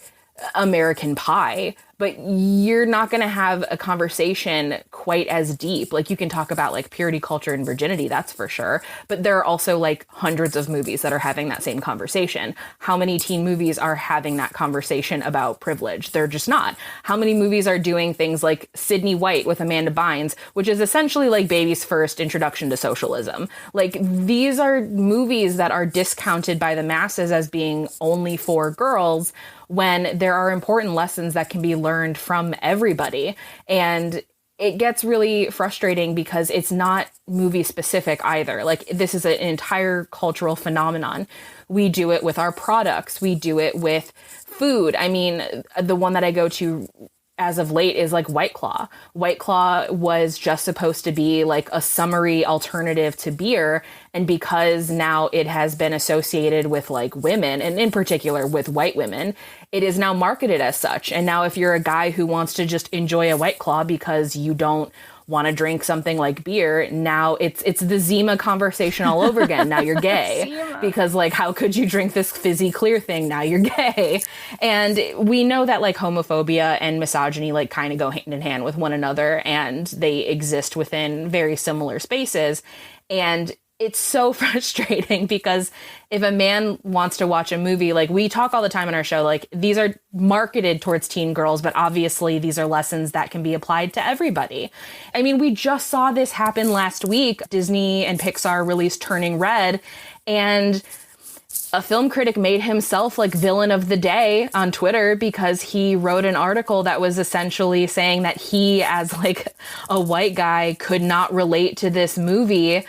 American Pie, but but you're not going to have a conversation quite as deep. Like, you can talk about like purity culture and virginity, that's for sure. But there are also like hundreds of movies that are having that same conversation. How many teen movies are having that conversation about privilege? They're just not. How many movies are doing things like Sydney White with Amanda Bynes, which is essentially like baby's first introduction to socialism? Like, these are movies that are discounted by the masses as being only for girls, when there are important lessons that can be learned from everybody. And it gets really frustrating because it's not movie specific either. Like, this is an entire cultural phenomenon. We do it with our products. We do it with food. I mean, the one that I go to as of late is like White Claw. White Claw was just supposed to be like a summery alternative to beer. And because now it has been associated with like women, and in particular with white women, it is now marketed as such. And now if you're a guy who wants to just enjoy a White Claw because you don't want to drink something like beer, now it's the Zima conversation all over again. Now you're gay. Because like, how could you drink this fizzy clear thing? Now you're gay. And we know that like homophobia and misogyny like kind of go hand in hand with one another, and they exist within very similar spaces. And it's so frustrating because if a man wants to watch a movie, like we talk all the time on our show, like these are marketed towards teen girls, but obviously these are lessons that can be applied to everybody. I mean, we just saw this happen last week. Disney and Pixar released Turning Red, and a film critic made himself like villain of the day on Twitter because he wrote an article that was essentially saying that he, as like a white guy, could not relate to this movie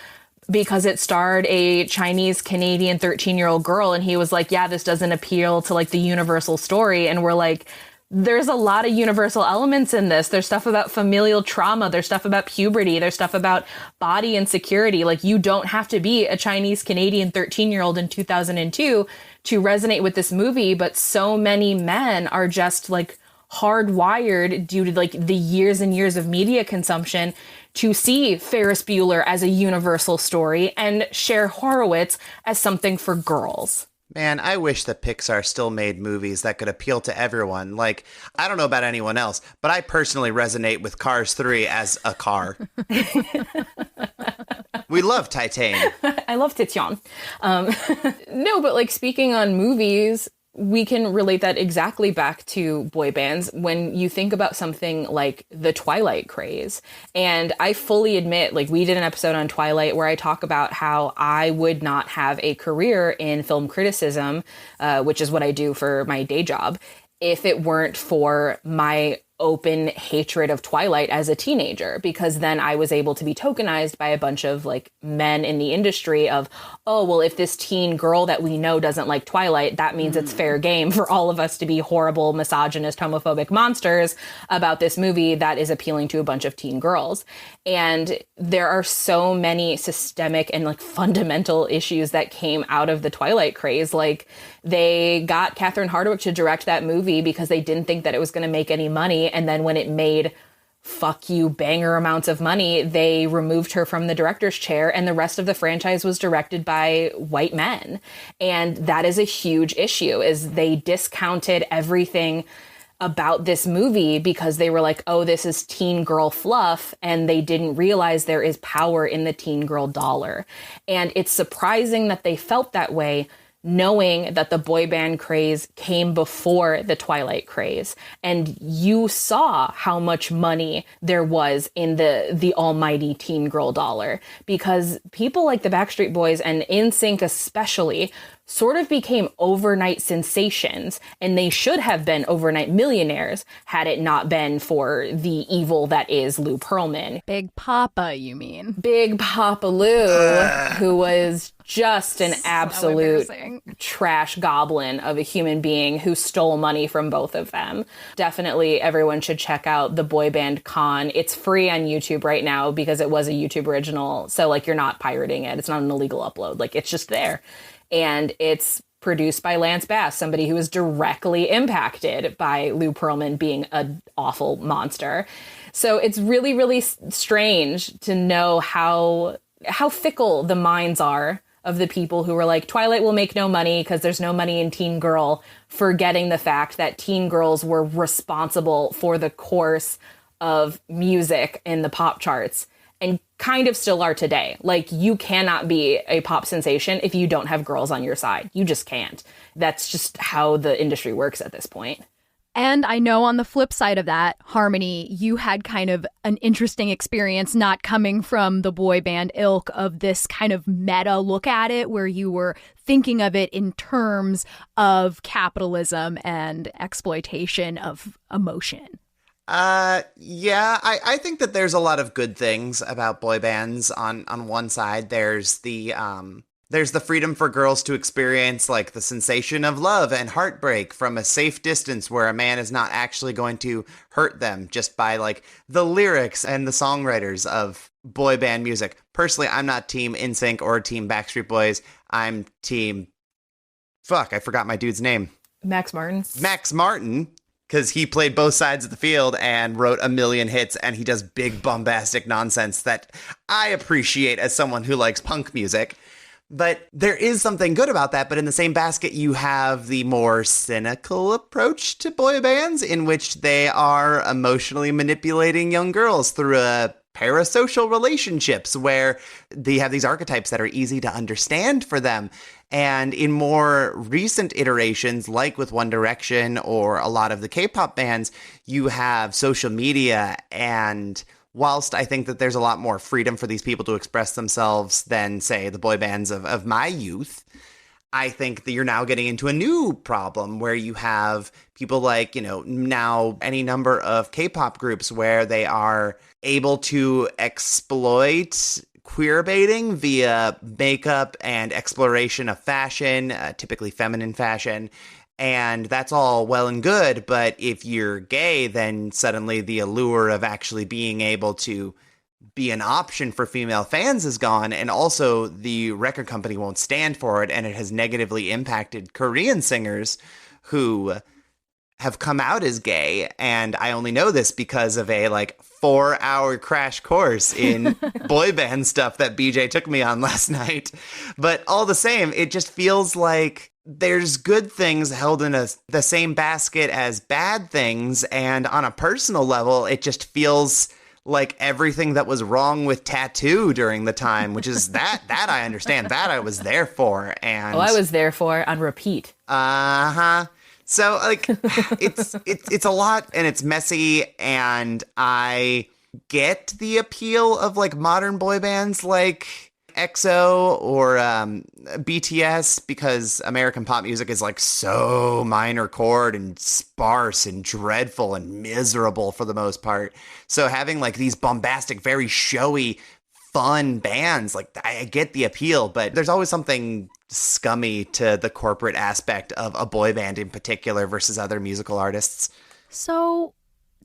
because it starred a Chinese Canadian 13-year-old girl. And he was like, yeah, this doesn't appeal to like the universal story. And we're like, there's a lot of universal elements in this. There's stuff about familial trauma. There's stuff about puberty. There's stuff about body insecurity. Like, you don't have to be a Chinese Canadian 13-year-old in 2002 to resonate with this movie. But so many men are just like hardwired due to like the years and years of media consumption to see Ferris Bueller as a universal story and Cher Horowitz as something for girls. Man, I wish that Pixar still made movies that could appeal to everyone. Like, I don't know about anyone else, but I personally resonate with Cars 3 as a car. We love Titane. I love Titian. No, but like, speaking on movies, we can relate that exactly back to boy bands when you think about something like the Twilight craze. And I fully admit, like, we did an episode on Twilight where I talk about how I would not have a career in film criticism, which is what I do for my day job, if it weren't for my open hatred of Twilight as a teenager, because then I was able to be tokenized by a bunch of like men in the industry of, oh, well, if this teen girl that we know doesn't like Twilight, that means it's fair game for all of us to be horrible, misogynist, homophobic monsters about this movie that is appealing to a bunch of teen girls. And there are so many systemic and like fundamental issues that came out of the Twilight craze. Like, they got Catherine Hardwicke to direct that movie because they didn't think that it was going to make any money. And then when it made fuck you banger amounts of money, they removed her from the director's chair, and the rest of the franchise was directed by white men. And that is a huge issue, is they discounted everything about this movie because they were like, oh, this is teen girl fluff, and they didn't realize there is power in the teen girl dollar. And it's surprising that they felt that way, knowing that the boy band craze came before the Twilight craze. And you saw how much money there was in the almighty teen girl dollar, because people like the Backstreet Boys and NSYNC especially sort of became overnight sensations, and they should have been overnight millionaires had it not been for the evil that is Lou Pearlman. Big Papa, you mean? Big Papa Lou, who was just an absolute trash goblin of a human being who stole money from both of them. Definitely everyone should check out the Boy Band Con. It's free on YouTube right now because it was a YouTube original. So like, you're not pirating it. It's not an illegal upload. Like, it's just there. And it's produced by Lance Bass, somebody who was directly impacted by Lou Pearlman being an awful monster. So it's really, really strange to know how fickle the minds are of the people who were like, Twilight will make no money because there's no money in Teen Girl, forgetting the fact that teen girls were responsible for the course of music in the pop charts and kind of still are today. Like, you cannot be a pop sensation if you don't have girls on your side. You just can't. That's just how the industry works at this point. And I know on the flip side of that, Harmony, you had kind of an interesting experience not coming from the boy band ilk of this kind of meta look at it, where you were thinking of it in terms of capitalism and exploitation of emotion. Yeah, I think that there's a lot of good things about boy bands. On one side, there's the freedom for girls to experience like the sensation of love and heartbreak from a safe distance where a man is not actually going to hurt them just by like the lyrics and the songwriters of boy band music. Personally, I'm not team NSYNC or team Backstreet Boys. I'm team, I forgot my dude's name. Max Martin. Because he played both sides of the field and wrote a million hits, and he does big bombastic nonsense that I appreciate as someone who likes punk music. But there is something good about that. But in the same basket, you have the more cynical approach to boy bands in which they are emotionally manipulating young girls through parasocial relationships where they have these archetypes that are easy to understand for them. And in more recent iterations, like with One Direction or a lot of the K-pop bands, you have social media. And whilst I think that there's a lot more freedom for these people to express themselves than, say, the boy bands of my youth, I think that you're now getting into a new problem where you have people like, now any number of K-pop groups where they are able to exploit queer baiting via makeup and exploration of fashion, typically feminine fashion. And that's all well and good. But if you're gay, then suddenly the allure of actually being able to be an option for female fans is gone. And also the record company won't stand for it. And it has negatively impacted Korean singers who have come out as gay. And I only know this because of a 4-hour crash course in boy band stuff that BJ took me on last night. But all the same, it just feels like there's good things held in the same basket as bad things. And on a personal level, it just feels like everything that was wrong with Tattoo during the time, which is that I understand, that I was there for. And I was there for on repeat. Uh-huh. So it's a lot and it's messy, and I get the appeal of modern boy bands like EXO or BTS, because American pop music is so minor chord and sparse and dreadful and miserable for the most part. So having these bombastic, very showy, fun bands, I get the appeal, but there's always something scummy to the corporate aspect of a boy band in particular versus other musical artists. So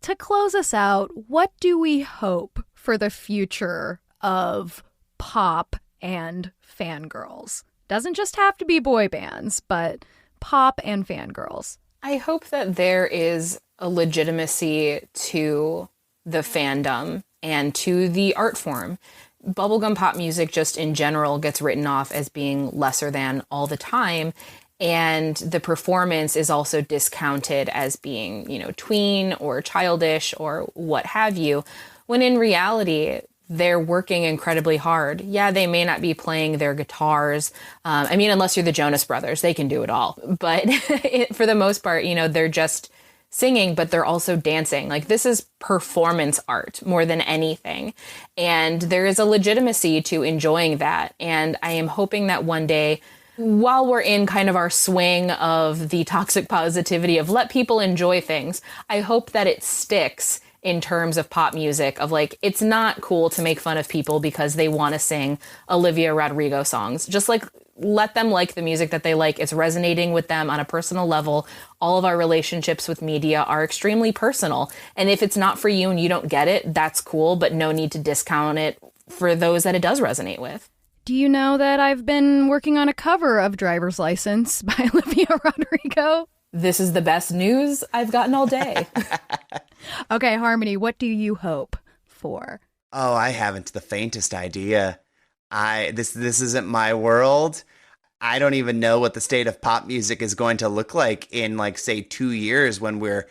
to close us out, what do we hope for the future of pop and fangirls? Doesn't just have to be boy bands, but pop and fangirls. I hope that there is a legitimacy to the fandom and to the art form. Bubblegum pop music just in general gets written off as being lesser than all the time. And the performance is also discounted as being, tween or childish or what have you, when in reality, they're working incredibly hard. Yeah, they may not be playing their guitars. Unless you're the Jonas Brothers, they can do it all. But for the most part, they're just singing, but they're also dancing. This is performance art more than anything. And there is a legitimacy to enjoying that. And I am hoping that one day, while we're in kind of our swing of the toxic positivity of let people enjoy things, I hope that it sticks in terms of pop music of it's not cool to make fun of people because they want to sing Olivia Rodrigo songs. Just let them like the music that they like. It's resonating with them on a personal level. All of our relationships with media are extremely personal. And if it's not for you and you don't get it, that's cool, but no need to discount it for those that it does resonate with. Do you know that I've been working on a cover of Driver's License by Olivia Rodrigo? This is the best news I've gotten all day. Okay, Harmony, what do you hope for? Oh, I haven't the faintest idea. This isn't my world. I don't even know what the state of pop music is going to look like in, like, say, 2 years when we're,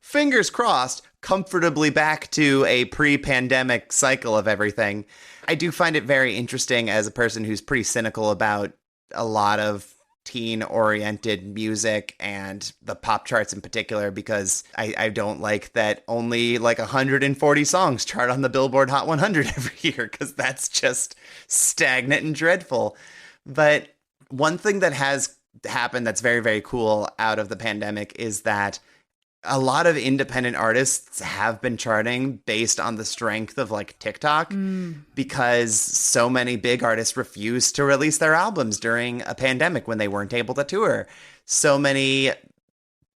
fingers crossed, comfortably back to a pre-pandemic cycle of everything. I do find it very interesting as a person who's pretty cynical about a lot of teen-oriented music and the pop charts in particular, because I don't like that only like 140 songs chart on the Billboard Hot 100 every year, because that's just stagnant and dreadful. But one thing that has happened that's very, very cool out of the pandemic is that a lot of independent artists have been charting based on the strength of, like, TikTok, because so many big artists refused to release their albums during a pandemic when they weren't able to tour. So many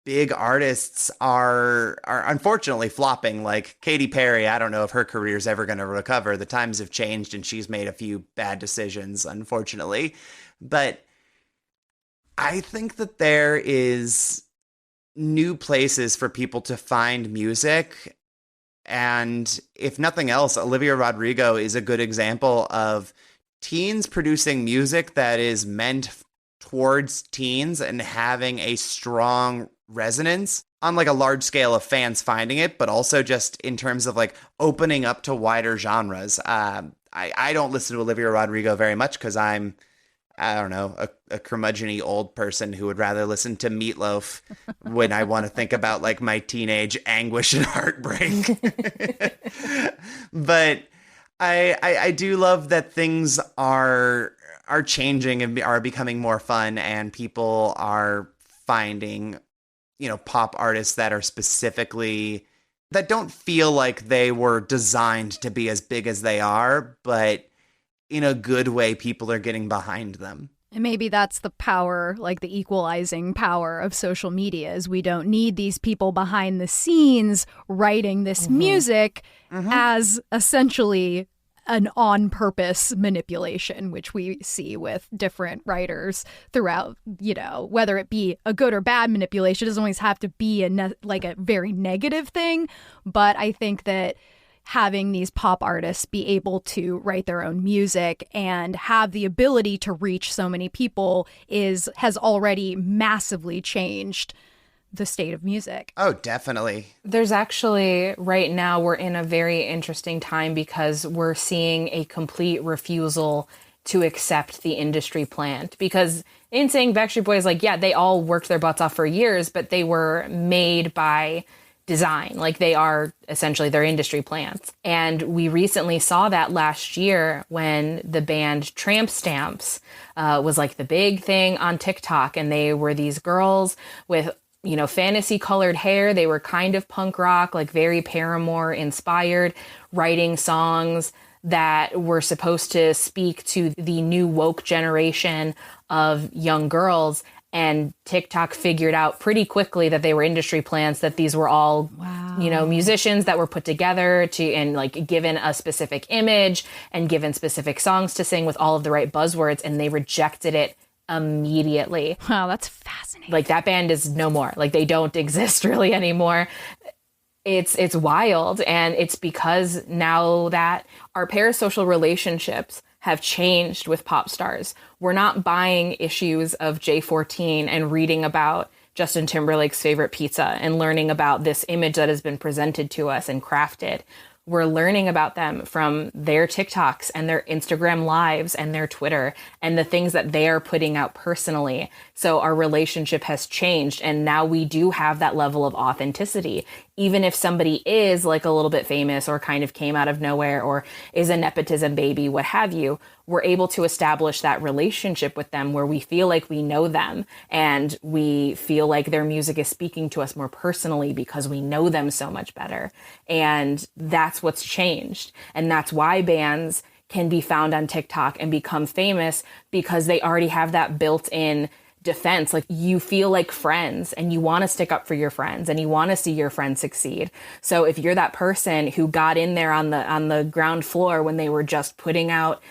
big artists are unfortunately flopping, like Katy Perry. I don't know if her career's ever going to recover. The times have changed and she's made a few bad decisions, unfortunately. But I think that there is new places for people to find music. And if nothing else, Olivia Rodrigo is a good example of teens producing music that is meant towards teens and having a strong resonance on, like, a large scale of fans finding it, but also just in terms of, like, opening up to wider genres. I don't listen to Olivia Rodrigo very much because I don't know, a curmudgeon-y old person who would rather listen to Meatloaf when I want to think about, like, my teenage anguish and heartbreak. But I do love that things are changing and are becoming more fun, and people are finding, pop artists that are specifically, that don't feel like they were designed to be as big as they are, but in a good way, people are getting behind them. And maybe that's the power, like the equalizing power of social media, is we don't need these people behind the scenes writing this music as essentially an on-purpose manipulation, which we see with different writers throughout, whether it be a good or bad manipulation. It doesn't always have to be a very negative thing. But I think that having these pop artists be able to write their own music and have the ability to reach so many people has already massively changed the state of music. Oh, definitely. There's actually, right now, we're in a very interesting time because we're seeing a complete refusal to accept the industry plant. Because in saying Backstreet Boys, like, yeah, they all worked their butts off for years, but they were made by design. Like, they are essentially their industry plants. And we recently saw that last year when the band Tramp Stamps was like the big thing on TikTok. And they were these girls with, fantasy colored hair. They were kind of punk rock, like very Paramore inspired, writing songs that were supposed to speak to the new woke generation of young girls. And TikTok figured out pretty quickly that they were industry plants, that these were all, musicians that were put together and like given a specific image and given specific songs to sing with all of the right buzzwords. And they rejected it immediately. Wow, that's fascinating. Like, that band is no more. Like, they don't exist really anymore. It's wild. And it's because now that our parasocial relationships have changed with pop stars. We're not buying issues of J14 and reading about Justin Timberlake's favorite pizza and learning about this image that has been presented to us and crafted. We're learning about them from their TikToks and their Instagram lives and their Twitter and the things that they are putting out personally. So our relationship has changed. And now we do have that level of authenticity. Even if somebody is like a little bit famous or kind of came out of nowhere or is a nepotism baby, what have you, we're able to establish that relationship with them where we feel like we know them and we feel like their music is speaking to us more personally because we know them so much better. And that's what's changed. And that's why bands can be found on TikTok and become famous, because they already have that built-in defense. Like, you feel like friends and you want to stick up for your friends and you want to see your friends succeed. So if you're that person who got in there on the ground floor when they were just putting out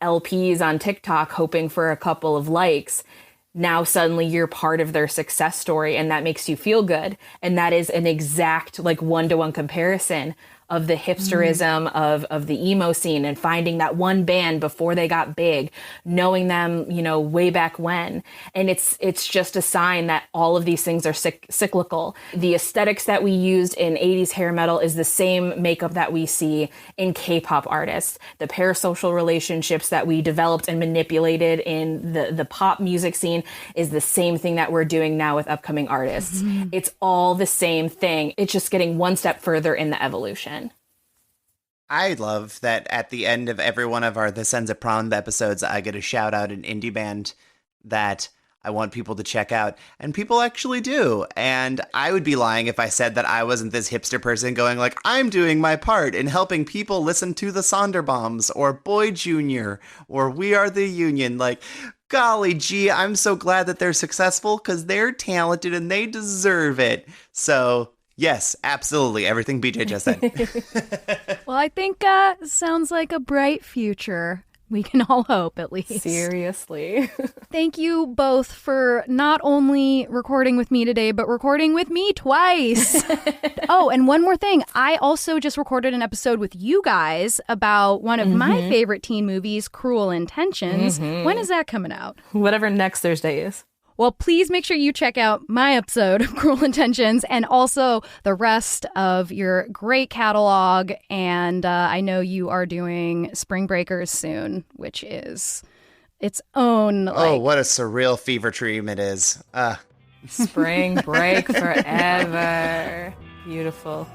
LPs on TikTok hoping for a couple of likes, now suddenly you're part of their success story, and that makes you feel good. And that is an exact, like, one-to-one comparison of the hipsterism of the emo scene and finding that one band before they got big, knowing them, you know, way back when. And it's just a sign that all of these things are cyclical. The aesthetics that we used in 80s hair metal is the same makeup that we see in K-pop artists. The parasocial relationships that we developed and manipulated in the pop music scene is the same thing that we're doing now with upcoming artists. It's all the same thing. It's just getting one step further in the evolution. I love that at the end of every one of our This Ends at Prom episodes, I get a shout out an indie band that I want people to check out, and people actually do. And I would be lying if I said that I wasn't this hipster person going like, I'm doing my part in helping people listen to the Sonderbombs or Boy Jr. or We Are the Union. Like, golly gee, I'm so glad that they're successful because they're talented and they deserve it. So yes, absolutely. Everything BJ just said. Well, I think sounds like a bright future. We can all hope, at least. Seriously. Thank you both for not only recording with me today, but recording with me twice. Oh, and one more thing. I also just recorded an episode with you guys about one of my favorite teen movies, Cruel Intentions. When is that coming out? Whatever next Thursday is. Well, please make sure you check out my episode of Cruel Intentions and also the rest of your great catalog. And I know you are doing Spring Breakers soon, which is its own. Oh, what a surreal fever dream it is. Spring break forever. Beautiful.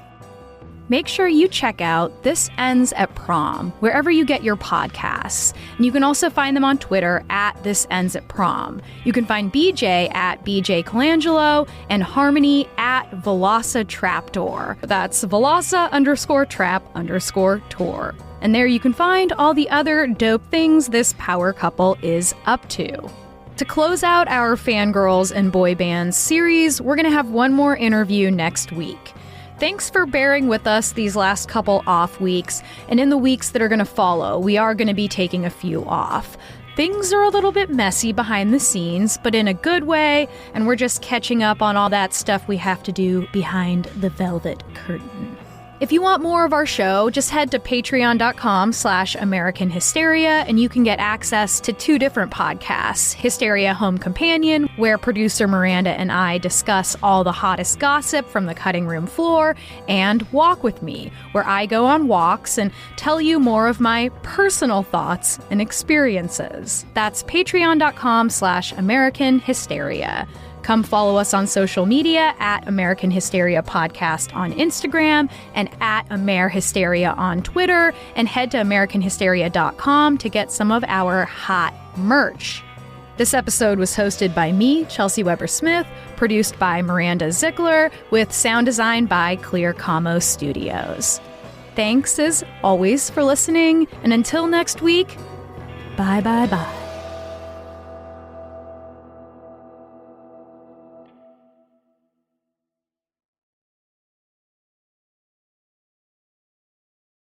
Make sure you check out This Ends at Prom, wherever you get your podcasts. And you can also find them on Twitter at This Ends at Prom. You can find BJ at BJ Colangelo and Harmony at Velosa Trapdoor. That's Velosa_trap_tour. And there you can find all the other dope things this power couple is up to. To close out our Fangirls and Boy Bands series, we're going to have one more interview next week. Thanks for bearing with us these last couple off weeks, and in the weeks that are going to follow, we are going to be taking a few off. Things are a little bit messy behind the scenes, but in a good way, and we're just catching up on all that stuff we have to do behind the velvet curtain. If you want more of our show, just head to patreon.com/American Hysteria, and you can get access to 2 different podcasts. Hysteria Home Companion, where producer Miranda and I discuss all the hottest gossip from the cutting room floor, and Walk With Me, where I go on walks and tell you more of my personal thoughts and experiences. That's patreon.com/American Hysteria. Come follow us on social media at American Hysteria Podcast on Instagram and at AmerHysteria on Twitter, and head to AmericanHysteria.com to get some of our hot merch. This episode was hosted by me, Chelsey Weber-Smith, produced by Miranda Zickler, with sound design by Clear Como Studios. Thanks as always for listening, and until next week, bye bye bye.